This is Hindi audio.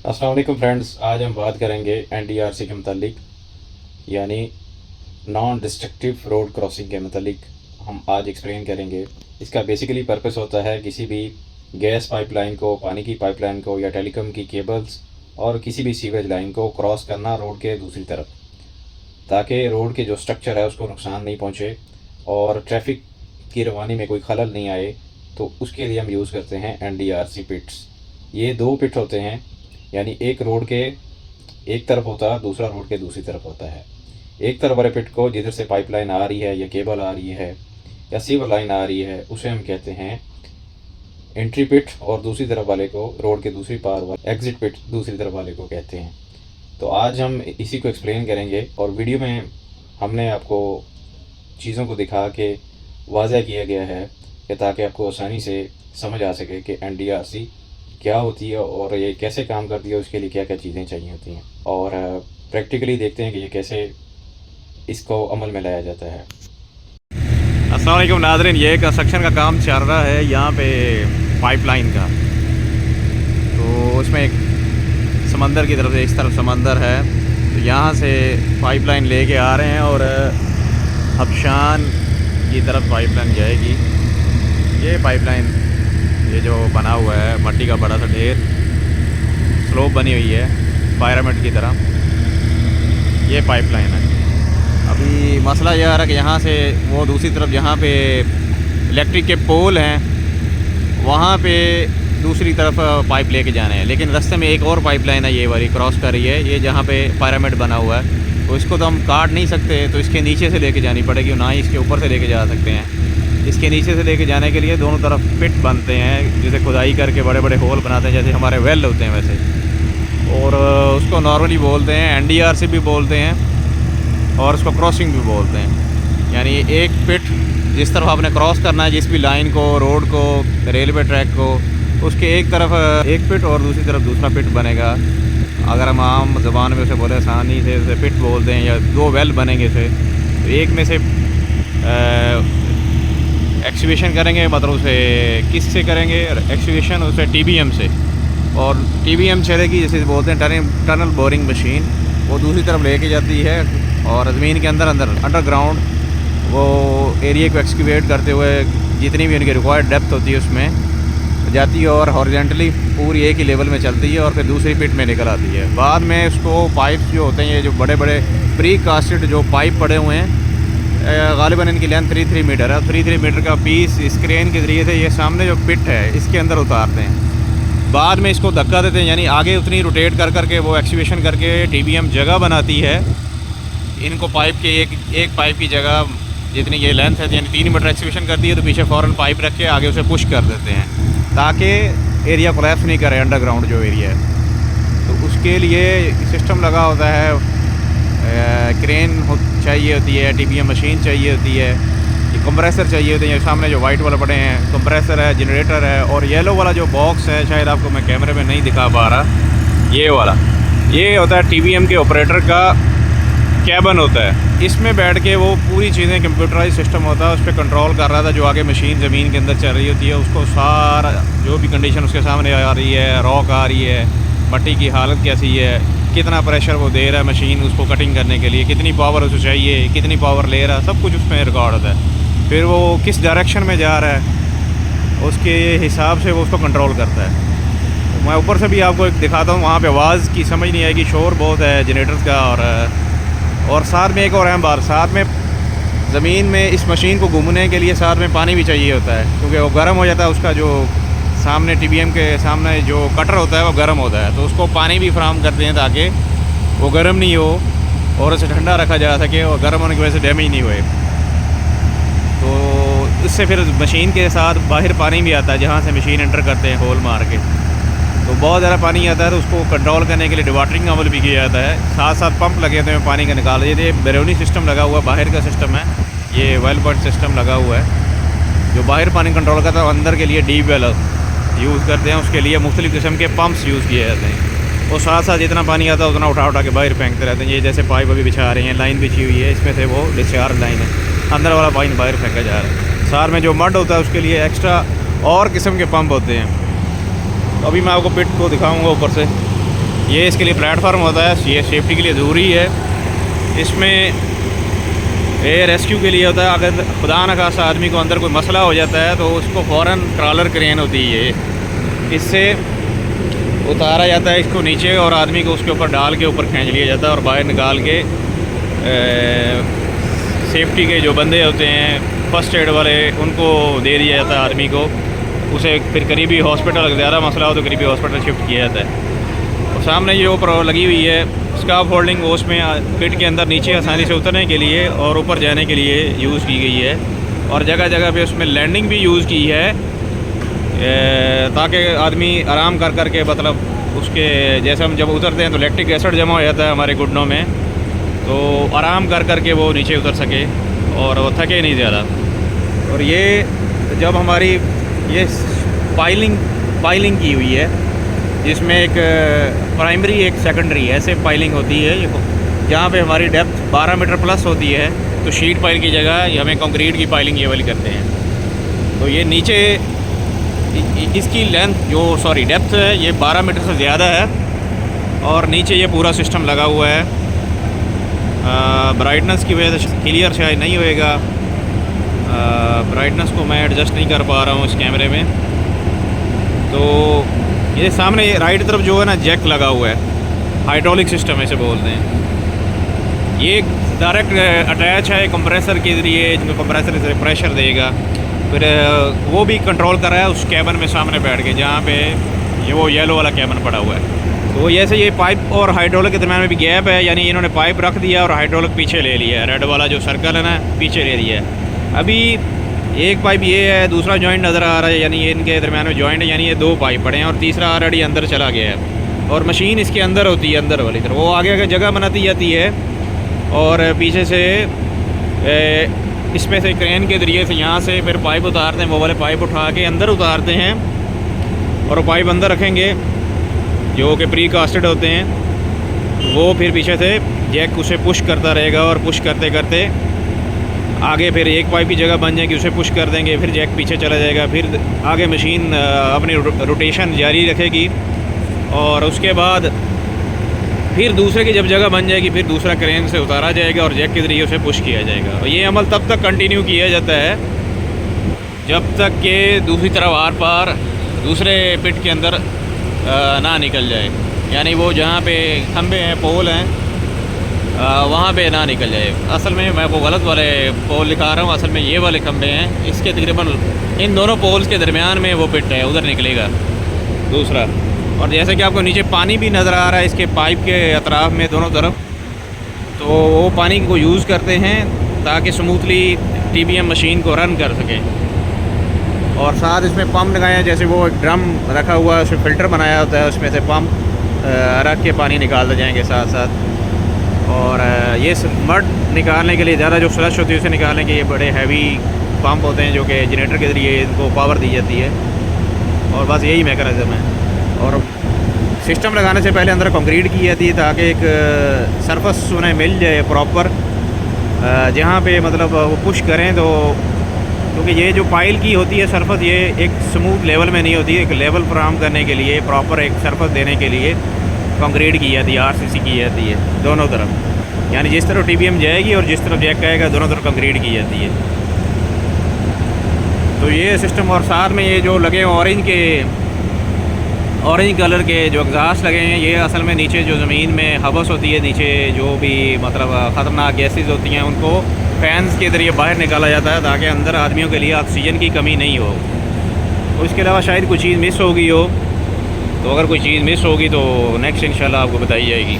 अस्सलाम वालेकुम फ्रेंड्स। आज हम बात करेंगे एनडीआरसी के मतलब, यानी नॉन डिस्ट्रक्टिव रोड क्रॉसिंग के मतलब हम आज एक्सप्लेन करेंगे। इसका बेसिकली पर्पस होता है किसी भी गैस पाइपलाइन को, पानी की पाइपलाइन को या टेलीकॉम की केबल्स और किसी भी सीवेज लाइन को क्रॉस करना रोड के दूसरी तरफ, ताकि रोड के जो स्ट्रक्चर है उसको नुकसान नहीं पहुँचे और ट्रैफिक की रवानी में कोई खलल नहीं आए। तो उसके लिए हम यूज़ करते हैं एनडीआरसी पिट्स। ये दो पिट होते हैं, यानी एक रोड के एक तरफ होता है, दूसरा रोड के दूसरी तरफ होता है। एक तरफ वाले पिट को जिधर से पाइपलाइन आ रही है या केबल आ रही है या सीवर लाइन आ रही है उसे हम कहते हैं एंट्री पिट, और दूसरी तरफ वाले को, रोड के दूसरी पार वाले एग्जिट पिट, दूसरी तरफ वाले को कहते हैं। तो आज हम इसी को एक्सप्लेन करेंगे और वीडियो में हमने आपको चीज़ों को दिखा के वाज़ह किया गया है कि ताकि आपको आसानी से समझ आ सके कि एनडीआरसी क्या होती है और ये कैसे काम करती है, उसके लिए क्या क्या चीज़ें चाहिए होती हैं, और प्रैक्टिकली देखते हैं कि ये कैसे इसको अमल में लाया जाता है। अस्सलाम वालेकुम नाज़रीन, ये कंस्ट्रक्शन का काम चल रहा है यहाँ पे पाइपलाइन का। तो उसमें एक समंदर की तरफ से, इस तरफ समंदर है, तो यहाँ से पाइपलाइन लेके आ रहे हैं और हबशान की तरफ पाइपलाइन जाएगी। ये पाइपलाइन, ये जो बना हुआ है मट्टी का बड़ा सा ढेर, स्लोप बनी हुई है पिरामिड की तरह, ये पाइपलाइन है। अभी मसला यह आ रहा है कि यहाँ से वो दूसरी तरफ जहाँ पे इलेक्ट्रिक के पोल हैं वहाँ पे दूसरी तरफ पाइप लेके जाने हैं, लेकिन रास्ते में एक और पाइपलाइन है, ये वाली क्रॉस कर रही है, ये जहाँ पे पिरामिड बना हुआ है। तो इसको तो हम काट नहीं सकते, तो इसके नीचे से लेके जानी पड़ेगी, ना ही इसके ऊपर से लेके जा सकते हैं। इसके नीचे से लेके जाने के लिए दोनों तरफ पिट बनते हैं, जैसे खुदाई करके बड़े बड़े होल बनाते हैं, जैसे हमारे वेल होते हैं वैसे। और उसको नॉर्मली बोलते हैं एनडीआरसी भी बोलते हैं और उसको क्रॉसिंग भी बोलते हैं। यानी एक पिट जिस तरफ आपने क्रॉस करना है, जिस भी लाइन को, रोड को, रेलवे ट्रैक को, उसके एक तरफ एक पिट और दूसरी तरफ दूसरा पिट बनेगा। अगर हम आम ज़बान में उसे बोले आसानी से, उसे पिट बोलते हैं, या दो वेल बनेंगे इसे। तो एक में से एक्सकवेशन करेंगे, मतलब उसे किस से करेंगे एक्सकवेशन, उसे टीबीएम से, और टीबीएम चलेगी जैसे बोलते हैं टनल बोरिंग मशीन, वो दूसरी तरफ लेके जाती है और ज़मीन के अंदर अंडरग्राउंड वो एरिया को एक्सकवेट करते हुए जितनी भी उनकी रिक्वायर्ड डेप्थ होती है उसमें जाती है और हॉरिजॉन्टली पूरी एक ही लेवल में चलती है और फिर दूसरी पिट में निकल आती है। बाद में उसको पाइप जो होते हैं, ये जो बड़े बड़े प्री कास्टेड जो पाइप पड़े हुए हैं, गालिबन इनकी लेंथ 3 मीटर है, 3 मीटर का पीस इस क्रेन के ज़रिए से ये सामने जो पिट है इसके अंदर उतारते हैं। बाद में इसको धक्का देते हैं, यानी आगे उतनी रोटेट कर करके वो एक्सकवेशन करके टीबीएम जगह बनाती है। इनको पाइप के एक पाइप की जगह जितनी ये लेंथ है, यानी 3 मीटर एक्सकवेशन करती है, तो पीछे फ़ौरन पाइप रख के आगे उसे पुश कर देते हैं ताकि एरिया कोलैप्स नहीं करे, अंडरग्राउंड जो एरिया है। तो उसके लिए सिस्टम लगा होता है, क्रेन चाहिए होती है, टीबीएम मशीन चाहिए होती है, ये कंप्रेसर चाहिए होते हैं। सामने जो वाइट वाला पड़े हैं कंप्रेसर है, जनरेटर है, और येलो वाला जो बॉक्स है, शायद आपको मैं कैमरे में नहीं दिखा पा रहा, ये वाला, ये होता है टीबीएम के ऑपरेटर का कैबन होता है। इसमें बैठ के वो पूरी चीज़ें, कंप्यूटराइज सिस्टम होता है, उस पर कंट्रोल कर रहा था। जो आगे मशीन ज़मीन के अंदर चल रही होती है उसको सारा जो भी कंडीशन उसके सामने आ रही है, रॉक आ रही है, मट्टी की हालत कैसी है, कितना प्रेशर वो दे रहा है मशीन उसको कटिंग करने के लिए, कितनी पावर उसे चाहिए, कितनी पावर ले रहा है, सब कुछ उसमें रिकॉर्ड होता है। फिर वो किस डायरेक्शन में जा रहा है उसके हिसाब से वो उसको कंट्रोल करता है। तो मैं ऊपर से भी आपको एक दिखाता हूँ, वहाँ पे आवाज़ की समझ नहीं आएगी, शोर बहुत है जनरेटर्स का। और साथ में एक और अहम बात, साथ में ज़मीन में इस मशीन को घूमने के लिए साथ में पानी भी चाहिए होता है, क्योंकि वो गर्म हो जाता है। उसका जो सामने टीबीएम के सामने जो कटर होता है वो गर्म होता है, तो उसको पानी भी फराहम करते हैं ताकि वो गर्म नहीं हो और उसे ठंडा रखा जा सके और गर्म होने की वजह से डैमेज नहीं हुए। तो इससे फिर मशीन के साथ बाहर पानी भी आता है, जहाँ से मशीन एंटर करते हैं होल मार के, तो बहुत ज़्यादा पानी आता है। तो उसको कंट्रोल करने के लिए डिवाटरिंग अमल भी किया जाता है, साथ साथ पंप लगे होते हैं पानी का निकाल। ये बैरोनी सिस्टम लगा हुआ है, बाहर का सिस्टम है, ये वेल पॉइंट सिस्टम लगा हुआ है जो बाहर पानी कंट्रोल करता है। अंदर के लिए डीप वेल यूज़ करते हैं, उसके लिए मुख्तलिफ़ किस्म के पंप्स यूज़ किए जाते हैं। और साथ साथ जितना पानी आता है उतना उठा उठा के बाहर फेंकते रहते हैं। ये जैसे पाइप अभी बिछा रहे हैं, लाइन बिछी हुई है, इसमें से वो डिस्चार्ज लाइन है, अंदर वाला पानी बाहर फेंका जा रहा है। साथ में जो मड होता है उसके लिए एक्स्ट्रा और किस्म के पंप होते हैं। तो अभी मैं आपको पिट को दिखाऊंगा ऊपर से। ये इसके लिए प्लेटफॉर्म होता है, ये सेफ्टी के लिए ज़रूरी है। इसमें एयर रेस्क्यू के लिए होता है, अगर खुदा न खासा आदमी को अंदर कोई मसला हो जाता है तो उसको फ़ौरन ट्रॉलर क्रेन होती है, इससे उतारा जाता है इसको नीचे और आदमी को उसके ऊपर डाल के ऊपर खींच लिया जाता है और बाहर निकाल के सेफ्टी के जो बंदे होते हैं फर्स्ट एड वाले उनको दे दिया जाता है आदमी को। उसे फिर करीबी हॉस्पिटल, अगर ज़्यादा मसला हो तो करीबी हॉस्पिटल शिफ्ट किया जाता है। और सामने जो ऊपर लगी हुई है स्काफ होल्डिंग, वो उसमें पिट के अंदर नीचे आसानी से उतरने के लिए और ऊपर जाने के लिए यूज़ की गई है। और जगह जगह पे उसमें लैंडिंग भी यूज़ की है ताकि आदमी आराम कर कर के, मतलब उसके जैसे हम जब उतरते हैं तो लैक्टिक एसिड जमा हो जाता है हमारे घुटनों में, तो आराम कर कर के वो नीचे उतर सके और वो थके नहीं ज़्यादा। और ये जब हमारी ये पाइलिंग की हुई है जिसमें एक प्राइमरी एक सेकेंडरी ऐसे पाइलिंग होती है, जहाँ पे हमारी डेप्थ 12 मीटर प्लस होती है तो शीट पाइल की जगह हमें कंक्रीट की पाइलिंग ये वाली करते हैं। तो ये नीचे इसकी लेंथ डेप्थ है ये 12 मीटर से ज़्यादा है और नीचे ये पूरा सिस्टम लगा हुआ है। ब्राइटनेस की वजह से क्लियर शायद नहीं होएगा, ब्राइटनेस को मैं एडजस्ट नहीं कर पा रहा हूँ इस कैमरे में। तो ये सामने राइट तरफ जो है ना जैक लगा हुआ है, हाइड्रोलिक सिस्टम ऐसे बोलते हैं। ये डायरेक्ट अटैच है कंप्रेसर के ज़रिए, जिसमें कंप्रेसर से प्रेशर देगा, फिर वो भी कंट्रोल कर रहा है उस कैबिन में सामने बैठ के, जहाँ पे ये वो येलो वाला कैबिन पड़ा हुआ है। तो जैसे ये पाइप और हाइड्रोलिक के दरम्यान में भी गैप है, यानी इन्होंने पाइप रख दिया और हाइड्रोलिक पीछे ले लिया है, रेड वाला जो सर्कल है ना पीछे ले लिया है। अभी एक पाइप ये है, दूसरा जॉइंट नज़र आ रहा है, यानी ये इनके दरम्यान में जॉइंट है, यानी ये 2 पाइप पड़े हैं और तीसरा ऑलरेडी अंदर चला गया है। और मशीन इसके अंदर होती है, अंदर वाली तरफ वो आगे आगे जगह बनाती जाती है और पीछे से इसमें से क्रेन के ज़रिए से यहाँ से फिर पाइप उतारते हैं, वो वाले पाइप उठा के अंदर उतारते हैं और वो पाइप अंदर रखेंगे जो कि प्री कास्टेड होते हैं। वो फिर पीछे से जैक उसे पुश करता रहेगा और पुश करते करते आगे फिर एक पाइप की जगह बन जाएगी, उसे पुश कर देंगे, फिर जैक पीछे चला जाएगा, फिर आगे मशीन अपनी रोटेशन जारी रखेगी और उसके बाद फिर दूसरे की जब जगह बन जाएगी फिर दूसरा क्रेन से उतारा जाएगा और जैक के ज़रिए उसे पुश किया जाएगा। और ये अमल तब तक कंटिन्यू किया जाता है जब तक कि दूसरी तरफ आर पार दूसरे पिट के अंदर ना निकल जाए, यानी वो जहाँ पे खंबे हैं, पोल हैं, वहाँ पे ना निकल जाए। असल में मैं वो गलत वाले पोल दिखा रहा हूँ, असल में ये वाले खंबे हैं, इसके तकरीबन इन दोनों पोल्स के दरमियान में वो पिट है, उधर निकलेगा दूसरा। और जैसे कि आपको नीचे पानी भी नज़र आ रहा है इसके पाइप के अतराफ़ में दोनों तरफ, तो वो पानी को यूज़ करते हैं ताकि स्मूथली TBM मशीन को रन कर सकें। और साथ इसमें पम्प लगाए हैं, जैसे वो एक ड्रम रखा हुआ है उसमें फ़िल्टर बनाया होता है, उसमें से पम्प रख के पानी निकालते जाएंगे साथ साथ। और ये मड निकालने के लिए ज़्यादा जो स्लश होती है उसे निकालने के ये बड़े हैवी पंप होते हैं जो कि जनरेटर के ज़रिए इनको पावर दी जाती है। और बस यही मैकेनिज़्म है। और सिस्टम लगाने से पहले अंदर कंक्रीट की जाती है ताकि एक सरफस उन्हें मिल जाए प्रॉपर, जहाँ पे मतलब वो पुश करें तो, क्योंकि ये जो पाइल की होती है सरफस ये एक स्मूथ लेवल में नहीं होती है, एक लेवल फराहम करने के लिए प्रॉपर एक सरफस देने के लिए कंक्रीट की जाती है, RCC की जाती है दोनों तरफ, यानी जिस तरफ TBM जाएगी और जिस तरफ जैक आएगा दोनों तरफ कंक्रीट की जाती है। तो ये सिस्टम, और साथ में ये जो लगे ऑरेंज कलर के जो एग्जास्ट लगे हैं, ये असल में नीचे जो ज़मीन में हवस होती है, नीचे जो भी मतलब ख़तरनाक गैसेस होती हैं उनको फैंस के ज़रिए बाहर निकाला जाता है ताकि अंदर आदमियों के लिए ऑक्सीजन की कमी नहीं हो। तो इसके अलावा शायद कोई चीज़ मिस हो गई हो, तो अगर कोई चीज़ मिस होगी तो नेक्स्ट इंशाल्लाह आपको बताई जाएगी।